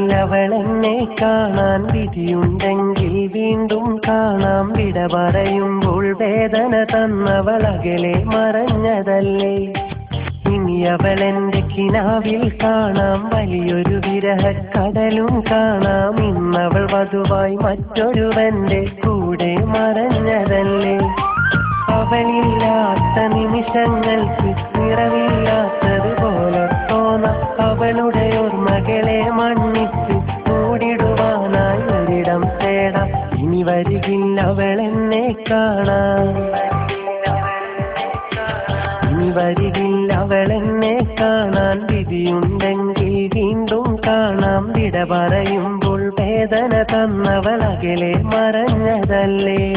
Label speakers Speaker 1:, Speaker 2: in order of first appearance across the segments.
Speaker 1: അവളെന്നെ കാണാൻ വിധിയുണ്ടെങ്കിൽ വീണ്ടും കാണാം. വിട പറയുമ്പോൾ വേദന തന്നവളകലെ മറഞ്ഞതല്ലേ. ഇനി അവളെന്റെ കിനാവിൽ കാണാം. വലിയൊരു വിരഹക്കടലും കാണാം. ഇന്നവൾ വധുവായി മറ്റൊരുവന്റെ കൂടെ മറഞ്ഞതല്ലേ. അവളില്ലാത്ത നിമിഷങ്ങൾക്ക് നിറവില്ലാത്തതുപോലെ തോന്നാം. അവളുടെ ഓർമ്മകളെ മണ്ണിച്ച് മൂടിടുവാനായി ഒരിടം തേടാം. ഇനി വരികില്ല അവളെന്നെ കാണാൻ. ഇനി വരികില്ല അവളെന്നെ കാണാൻ. വിധിയുണ്ടെങ്കിൽ വീണ്ടും കാണാം. വിട പറയുമ്പോൾ വേദന തന്നവളകലെ മറഞ്ഞതല്ലേ.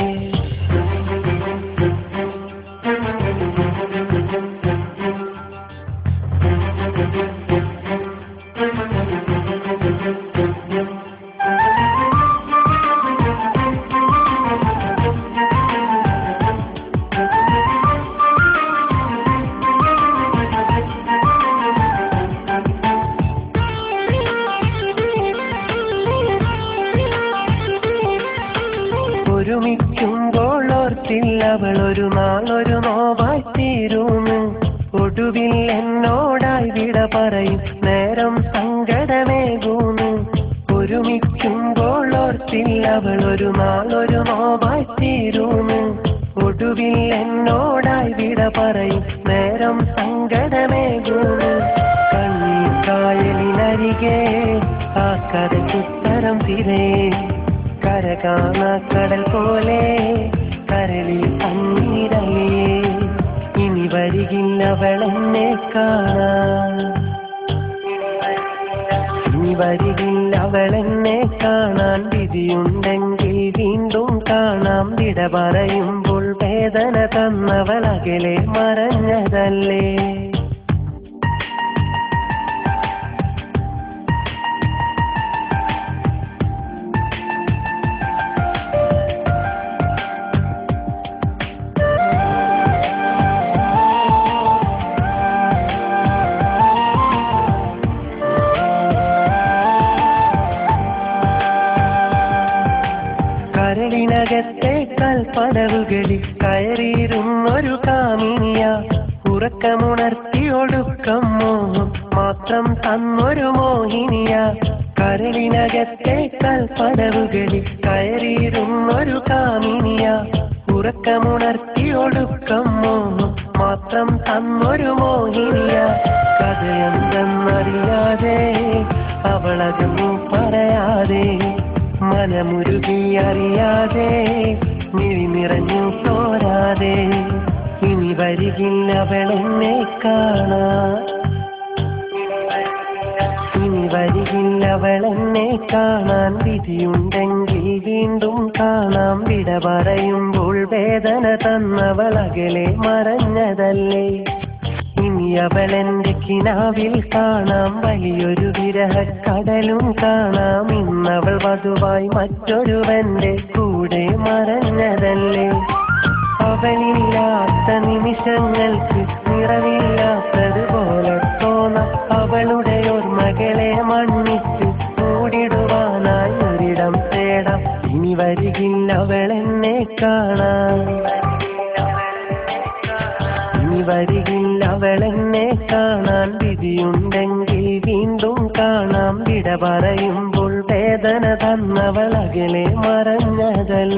Speaker 1: ഒരുമിക്കുമ്പോൾ ഓർത്തില്ല അവളൊരു നാളൊരു നോവായി തീരുന്നു. ഒടുവിൽ എന്നോടായി വിട പറയും നേരം സങ്കടമേകൂന്നു. ഒരുമിക്കുമ്പോൾ ഓർത്തില്ല അവളൊരു നാളൊരു നോവായി തീരുന്നു. ഒടുവിൽ എന്നോടായി വിട പറയും നേരം സങ്കടമേകൂന്നു. കണ്ണീർ കായലിനരികെ ആ കഥയ്ക്കുത്തരം തിരേ. കര കാണാ കടൽ പോലെ കരളിൽ കണ്ണീരലേ. ഇനി വരികില്ല അവളെന്നെ കാണാൻ. ഇനി വരികില്ല അവളെന്നെ കാണാൻ. വിധിയുണ്ടെങ്കിൽ വീണ്ടും കാണാം. വിട പറയുമ്പോൾ വേദന തന്നവളകലെ മറഞ്ഞതല്ലേ. കരളിനകത്തെ കൽപ്പടവുകളിൽ കയറിയിരുന്നൊരു കാമിനിയ. ഉറക്കമുണർത്തി ഒടുക്കം മോഹം മാത്രം തന്നൊരു മോഹിനിയ. കരളിനകത്തെ കൽപ്പടവുകളിൽ കയറിയിരുന്നൊരു കാമിനിയ. ഉറക്കമുണർത്തി ഒടുക്കം മോഹം മാത്രം തന്നൊരു മോഹിനിയ. കഥയെന്തെന്നറിയാതെ അവളകന്നു പറയാതെ മനമുരുകി അറിയാതെ മിഴി നിറഞ്ഞു പോരാതെ. ഇനി വരികില്ല അവളെന്നെ കാണാൻ. ഇനി വരികില്ല അവളെന്നെ കാണാൻ. വിധിയുണ്ടെങ്കിൽ വീണ്ടും കാണാം. വിട പറയുമ്പോൾ വേദന തന്നവളകലെ മറഞ്ഞതല്ലേ. ഇനി അവളെന്റെ കിനാവിൽ കാണാം. വലിയൊരു വിരഹക്കടലും കാണാം. ഇന്നവൾ വധുവായി മറ്റൊരുവന്റെ കൂടെ മറഞ്ഞതല്ലേ. അവളില്ലാത്ത നിമിഷങ്ങൾക്ക് നിറവില്ലാത്തതുപോലെ തോന്നാം. അവളുടെ ഓർമ്മകളെ മണ്ണിച്ച് മൂടിടുവാനായി ഒരിടം തേടാം. ഇനി വരികില്ല അവളെന്നെ കാണാൻ. ഇനി വരികില്ല അവളെന്നെ കാണാൻ. വിധിയുണ്ടെങ്കിൽ വീണ്ടും കാണാം. വിട പറയുമ്പോൾ വേദന തന്നവളകലെ മറഞ്ഞതല്ലേ.